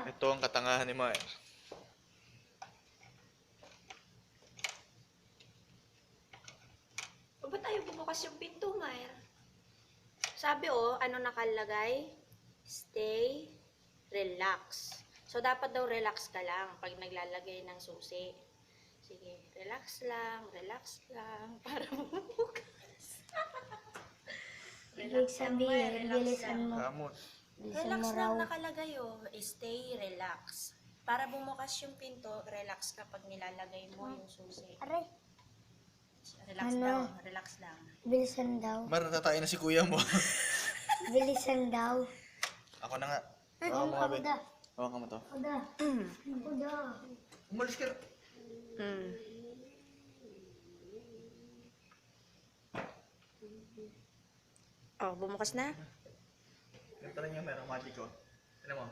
Ito ang katangahan ni Mayer. O ba't ayaw bumukas yung pinto, Mayer? Sabi ano nakalagay? Stay, relax. So, dapat daw relax ka lang pag naglalagay ng susi. Sige, relax lang, para bumukas. Ibig sabihin, relax bilisan mo. Gamot. Bilisan Relax mo lang raw. nakalagay Stay, relax. Para bumukas yung pinto, relax kapag nilalagay mo yung susi. Aray, Relax Ano? daw, relax lang. bilisan daw. Mar, natatain na si kuya mo. Bilisan daw. Ako na nga. Ako Ako nga, da. Hawakan mo to. Ako da. Ako da. Umalis ka na. Oh, bumukas na? Ganito rin yung merong magic ko. Tignan mo.